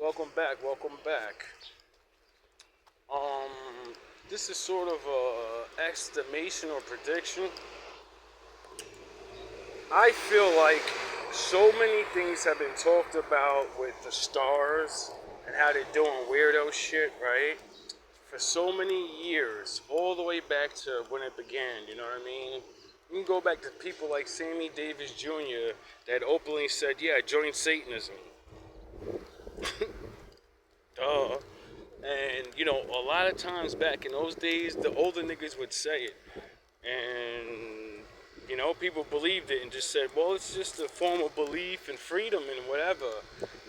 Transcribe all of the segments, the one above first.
Welcome back, welcome back. This is sort of a estimation or prediction. I feel like so many things have been talked about with the stars and how they're doing weirdo shit, right? For so many years, all the way back to when it began, you know what I mean? You can go back to people like Sammy Davis Jr. that openly said, yeah, join Satanism. Duh. And, a lot of times back in those days, the older niggas would say it. And, people believed it and just said, well, it's just a form of belief and freedom and whatever.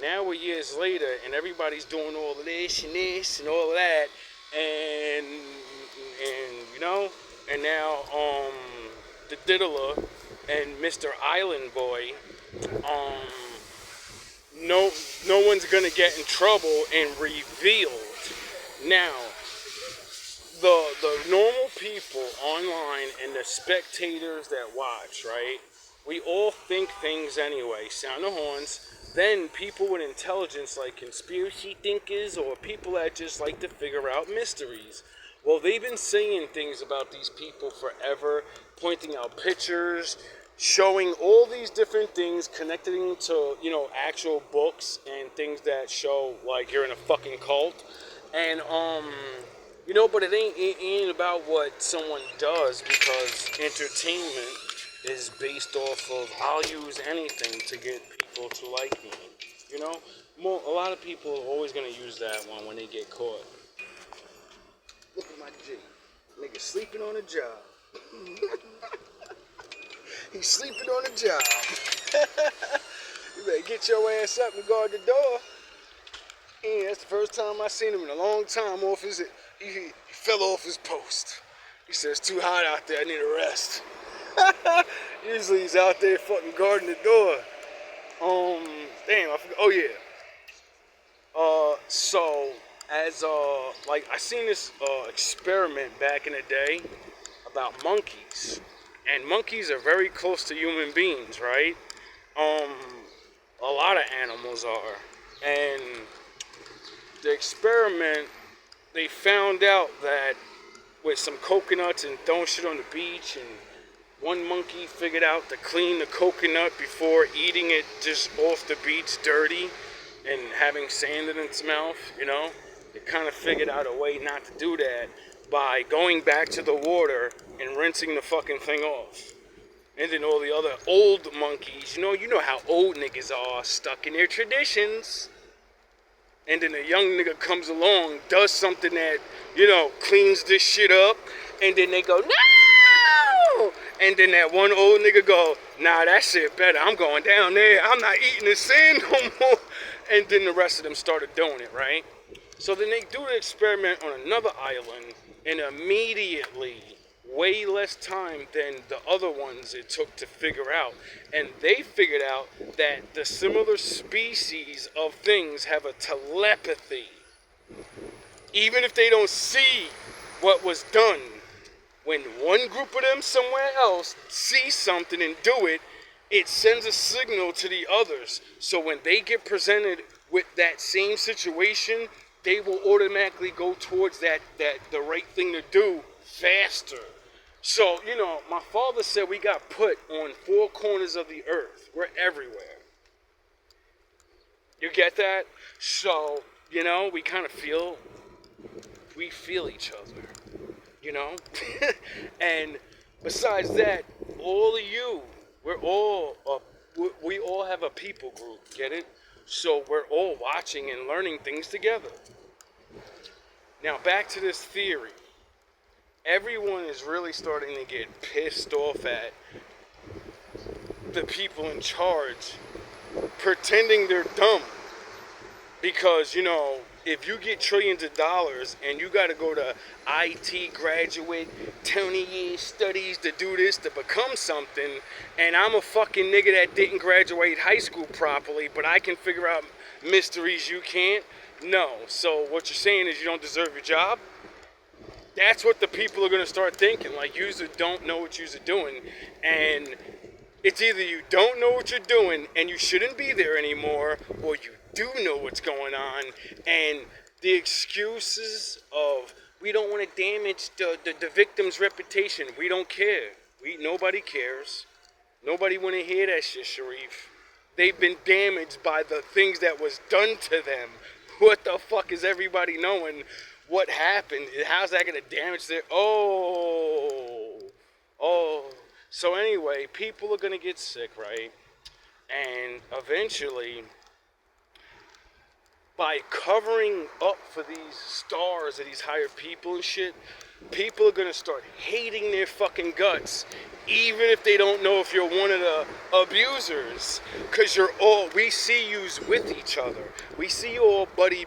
Now we're years later and everybody's doing all of this and all of that. And and now, the Diddler and Mr. Island Boy, no one's gonna get in trouble and revealed. Now, the normal people online and the spectators that watch, right? We all think things anyway. Sound the horns. Then people with intelligence like conspiracy thinkers or people that just like to figure out mysteries. Well, they've been saying things about these people forever, pointing out pictures, showing all these different things, connecting to, actual books and things that show like you're in a fucking cult. And, but it ain't about what someone does, because entertainment is based off of I'll use anything to get people to like me. A lot of people are always going to use that one when they get caught. Look at my G. Nigga sleeping on a job. He's sleeping on a job. You better get your ass up and guard the door. And that's the first time I seen him in a long time off his... He fell off his post. He said, it's too hot out there, I need a rest. Usually he's out there fucking guarding the door. Damn, I forgot. Oh, yeah. So, as, I seen this, experiment back in the day about monkeys. And monkeys are very close to human beings, right? A lot of animals are. And the experiment, they found out that with some coconuts and throwing shit on the beach, and one monkey figured out to clean the coconut before eating it just off the beach dirty and having sand in its mouth, It kind of figured out a way not to do that by going back to the water and rinsing the fucking thing off. And then all the other old monkeys, you know how old niggas are, stuck in their traditions. And then a young nigga comes along, does something that, cleans this shit up. And then they go, no! And then that one old nigga go, nah, that shit better. I'm going down there. I'm not eating the sand no more. And then the rest of them started doing it, right? So then they do the experiment on another island. And immediately, way less time than the other ones it took to figure out. And they figured out that the similar species of things have a telepathy. Even if they don't see what was done, when one group of them somewhere else sees something and do it, it sends a signal to the others. So when they get presented with that same situation, they will automatically go towards the right thing to do faster. So, my father said we got put on 4 corners of the earth. We're everywhere. You get that? So, we kind of feel each other, And besides that, all of you, we all have a people group, get it? So we're all watching and learning things together. Now, back to this theory. Everyone is really starting to get pissed off at the people in charge pretending they're dumb. Because, if you get trillions of dollars and you got to go to IT graduate, 20-year studies to do this, to become something, and I'm a fucking nigga that didn't graduate high school properly, but I can figure out mysteries you can't? No. So what you're saying is you don't deserve your job? That's what the people are going to start thinking. Like, you don't know what you're doing. And it's either you don't know what you're doing and you shouldn't be there anymore, or you do know what's going on, and the excuses of we don't want to damage the victim's reputation. We don't care. Nobody cares. Nobody want to hear that shit, Sharif. They've been damaged by the things that was done to them. What the fuck is everybody knowing what happened? How's that going to damage their... Oh. So anyway, people are going to get sick, right? And eventually, by covering up for these stars or these hired people and shit, people are gonna start hating their fucking guts, even if they don't know if you're one of the abusers. Cause we see yous with each other. We see you all buddy.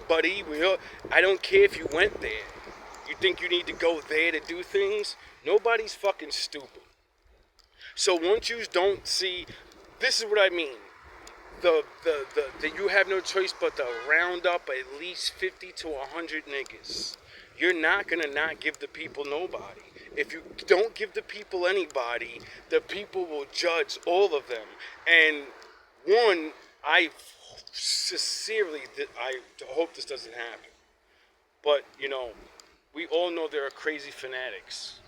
I don't care if you went there. You think you need to go there to do things? Nobody's fucking stupid. So once you don't see, this is what I mean. You have no choice but to round up at least 50 to 100 niggas. You're not gonna not give the people nobody. If you don't give the people anybody, the people will judge all of them. And one, I hope this doesn't happen. But, we all know there are crazy fanatics.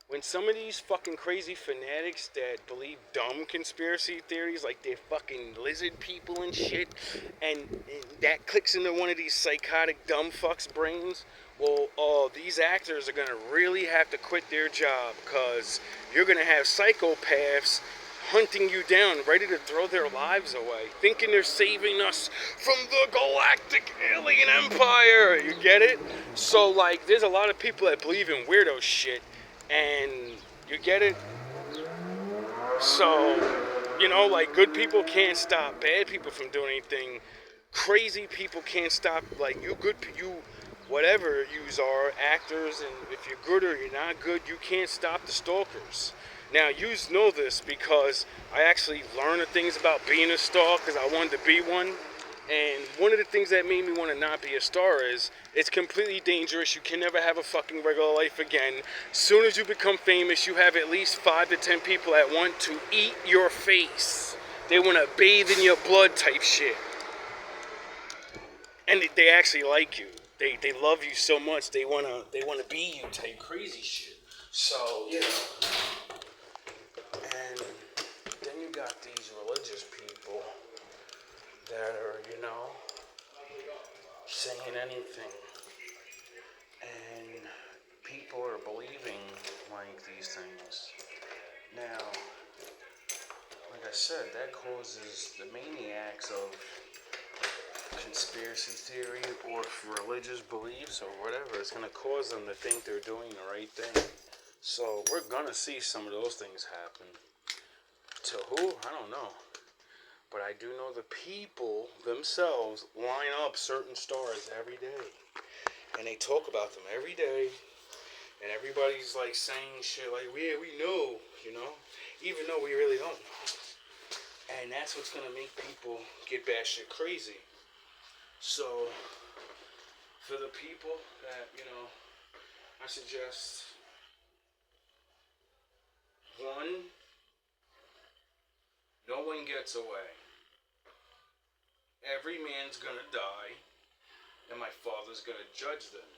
When some of these fucking crazy fanatics that believe dumb conspiracy theories, like they're fucking lizard people and shit, and that clicks into one of these psychotic dumb fucks' brains, well, these actors are gonna really have to quit their job, because you're gonna have psychopaths hunting you down, ready to throw their lives away, thinking they're saving us from the galactic alien empire. You get it? So, like, there's a lot of people that believe in weirdo shit. And you get it? So, like, good people can't stop bad people from doing anything. Crazy people can't stop, like, whatever yous are, actors, and if you're good or you're not good, you can't stop the stalkers. Now, yous know this because I actually learned the things about being a star because I wanted to be one. And one of the things that made me want to not be a star is it's completely dangerous. You can never have a fucking regular life again. As soon as you become famous, you have at least 5 to 10 people that want to eat your face. They want to bathe in your blood type shit. And they actually like you. They love you so much. They wanna be you type crazy shit. So, and then you got these religious people that are, saying anything. And people are believing like these things. Now, like I said, that causes the maniacs of conspiracy theory or religious beliefs or whatever, it's going to cause them to think they're doing the right thing. So we're going to see some of those things happen. To who? I don't know. But I do know the people themselves line up certain stars every day. And they talk about them every day. And everybody's like saying shit like, yeah, we know, even though we really don't know. And that's what's going to make people get batshit crazy. So, for the people that, I suggest, one, no one gets away. Every man's gonna die, and my Father's gonna judge them.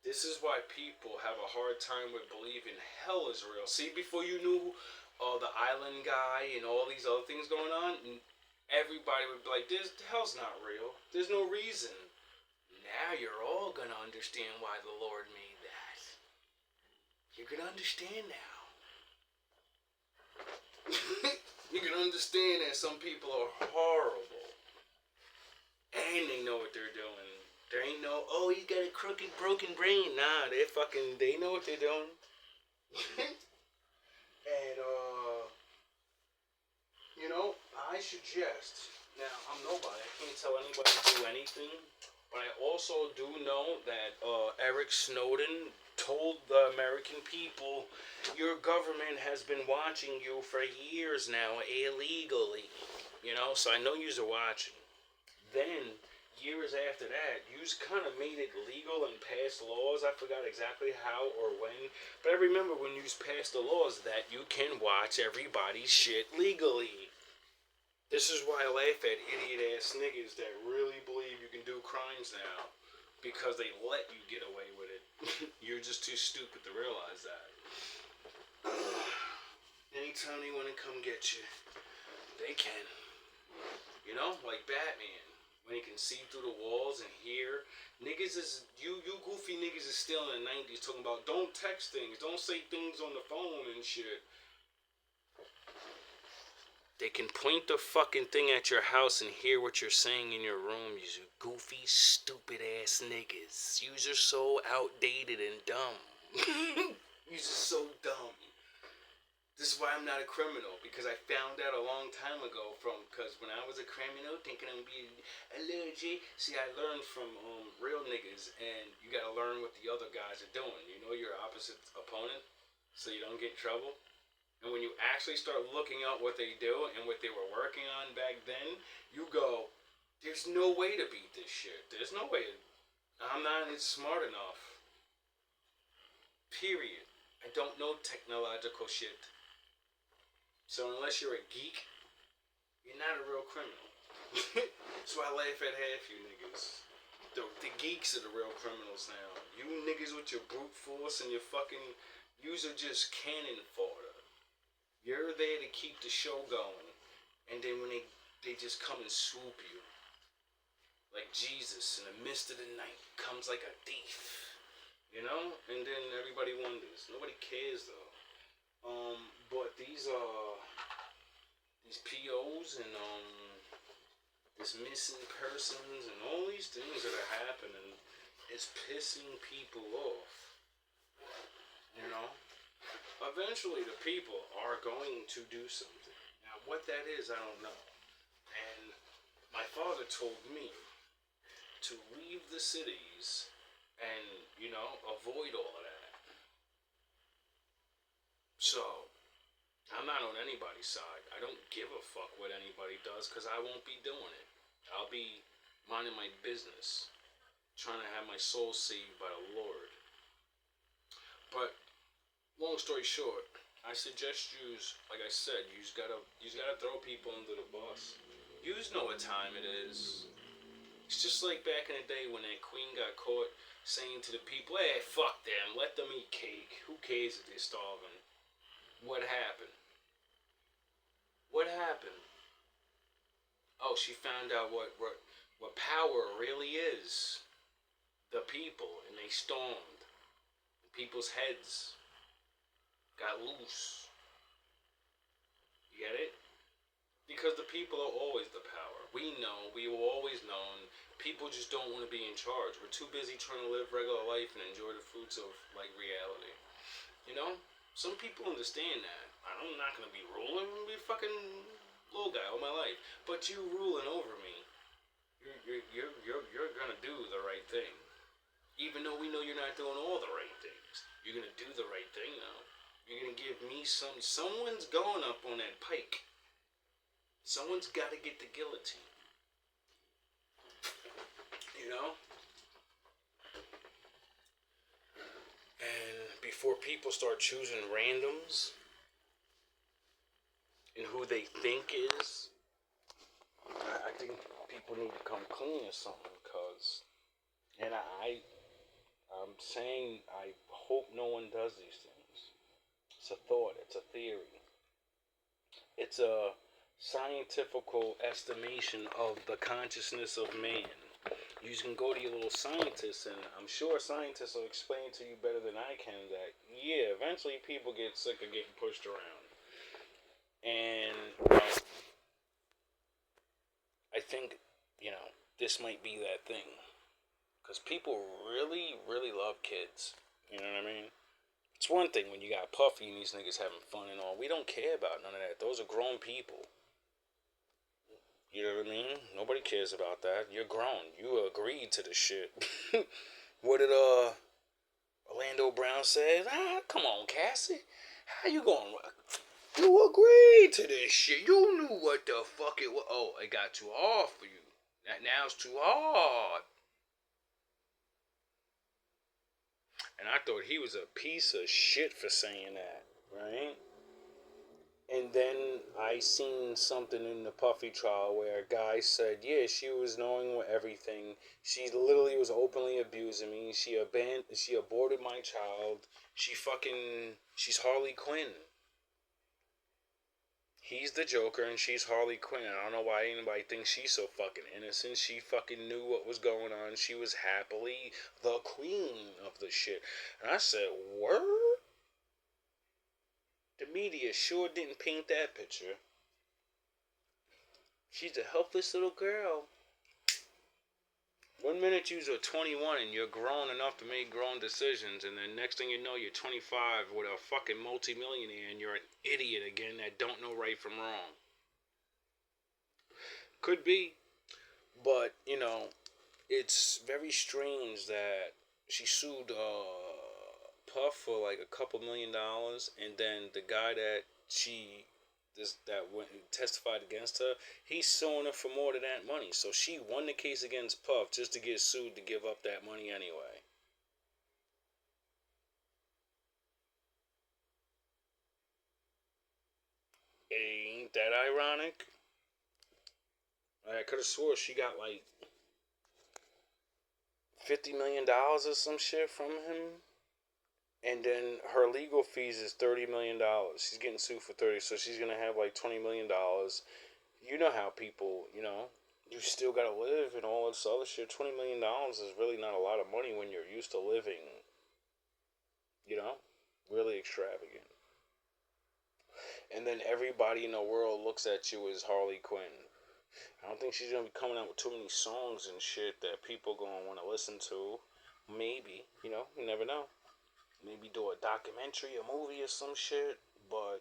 This is why people have a hard time with believing hell is real. See, before you knew the island guy and all these other things going on, everybody would be like, hell's not real. There's no reason. Now you're all gonna understand why the Lord made that. You're gonna understand now. You can understand that some people are horrible. And they know what they're doing. There ain't no, he's got a crooked, broken brain. Nah, they know what they're doing. And, I suggest, now, I'm nobody. I can't tell anybody to do anything. But I also do know that Eric Snowden told the American people, your government has been watching you for years now illegally. So I know you're watching. Then, years after that, you kind of made it legal and passed laws. I forgot exactly how or when. But I remember when you passed the laws that you can watch everybody's shit legally. This is why I laugh at idiot ass niggas that really believe you can do crimes now because they let you get away with it. You're just too stupid to realize that. Anytime they want to come get you, they can. You know, like Batman. When he can see through the walls and hear. Niggas is, you goofy niggas is still in the 90s talking about don't text things, don't say things on the phone and shit. They can point the fucking thing at your house and hear what you're saying in your room. You goofy, stupid ass niggas. You're so outdated and dumb. You're just so dumb. This is why I'm not a criminal, because I found out a long time ago because when I was a criminal thinking I'm being allergic, see, I learned from real niggas, and you gotta learn what the other guys are doing. You know your opposite opponent, so you don't get in trouble. And when you actually start looking up what they do and what they were working on back then, you go, there's no way to beat this shit. There's no way. I'm not smart enough. Period. I don't know technological shit. So unless you're a geek, you're not a real criminal. That's why I laugh at half you niggas. The geeks are the real criminals now. You niggas with your brute force and your fucking... Yous are just cannon fodder. You're there to keep the show going. And then when they just come and swoop you. Like Jesus in the midst of the night. Comes like a thief. You know? And then everybody wonders. Nobody cares though. But these POs and this missing persons and all these things that are happening, it's pissing people off. You know? Eventually the people are going to do something. Now what that is, I don't know. And my father told me to leave the cities and, you know, avoid all of that. So, I'm not on anybody's side. I don't give a fuck what anybody does because I won't be doing it. I'll be minding my business, trying to have my soul saved by the Lord. But long story short, I suggest yous, like I said, yous gotta throw people under the bus. Yous know what time it is. It's just like back in the day when that queen got caught saying to the people, hey, fuck them, let them eat cake. Who cares if they're starving? What happened? What happened? Oh, she found out what power really is. The people, and they stormed. People's heads got loose. You get it? Because the people are always the power. We know, we were always known. People just don't want to be in charge. We're too busy trying to live regular life and enjoy the fruits of, like, reality. You know? Some people understand that. I'm not going to be ruling. I'm going to be a fucking little guy all my life. But you ruling over me. You're going to do the right thing. Even though we know you're not doing all the right things. You're going to do the right thing now. You're going to give me someone's going up on that pike. Someone's got to get the guillotine. You know? And before people start choosing randoms and who they think is, I think people need to come clean or something. And I'm saying I hope no one does these things. It's a thought. It's a theory. It's a scientifical estimation of the consciousness of man. You can go to your little scientists, and I'm sure scientists will explain to you better than I can that, yeah, eventually people get sick of getting pushed around. And I think, this might be that thing. Because people really, really love kids. You know what I mean? It's one thing when you got Puffy and these niggas having fun and all. We don't care about none of that. Those are grown people. You know what I mean? Nobody cares about that. You're grown. You agreed to the shit. What did Orlando Brown say? Come on, Cassie. How you going? You agreed to this shit. You knew what the fuck it was. Oh, it got too hard for you. Now it's too hard. And I thought he was a piece of shit for saying that, right? And then I seen something in the Puffy trial where a guy said, yeah, she was knowing with everything. She literally was openly abusing me. She aborted my child. She's Harley Quinn. He's the Joker and she's Harley Quinn. I don't know why anybody thinks she's so fucking innocent. She fucking knew what was going on. She was happily the queen of the shit. And I said, word? The media sure didn't paint that picture. She's a helpless little girl. One minute you're 21 and you're grown enough to make grown decisions, and then next thing you know, you're 25 with a fucking multimillionaire and you're an idiot again that don't know right from wrong. Could be, but it's very strange that she sued Puff for like a couple $1,000,000, and then the guy that that went testified against her, he's suing her for more than that money. So she won the case against Puff just to get sued to give up that money anyway. Ain't that ironic? I could have swore she got like $50 million or some shit from him. And then her legal fees is $30 million. She's getting sued for 30, so she's gonna have like $20 million. You know how people, you still gotta live and all this other shit. $20 million is really not a lot of money when you're used to living, you know, really extravagant. And then everybody in the world looks at you as Harley Quinn. I don't think she's gonna be coming out with too many songs and shit that people gonna want to listen to. Maybe, you never know. Maybe do a documentary, a movie, or some shit. But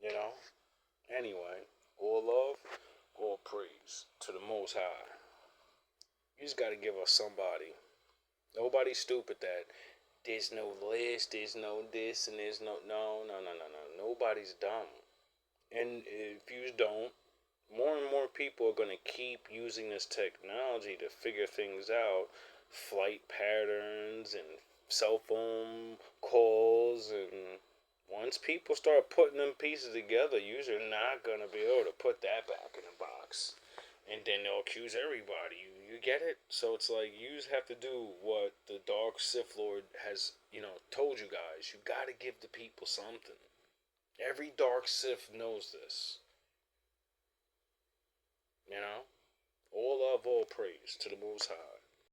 you know, anyway, all love, all praise to the Most High. You just gotta give us somebody. Nobody's stupid that there's no list, there's no this, and there's no. Nobody's dumb. And if you don't, more and more people are going to keep using this technology to figure things out. Flight patterns and cell phone calls. And once people start putting them pieces together, you're not going to be able to put that back in the box. And then they'll accuse everybody. You get it? So it's like you just have to do what the Dark Sith Lord has, told you guys. You got to give the people something. Every Dark Sith knows this. You know? All love, all praise to the Most High.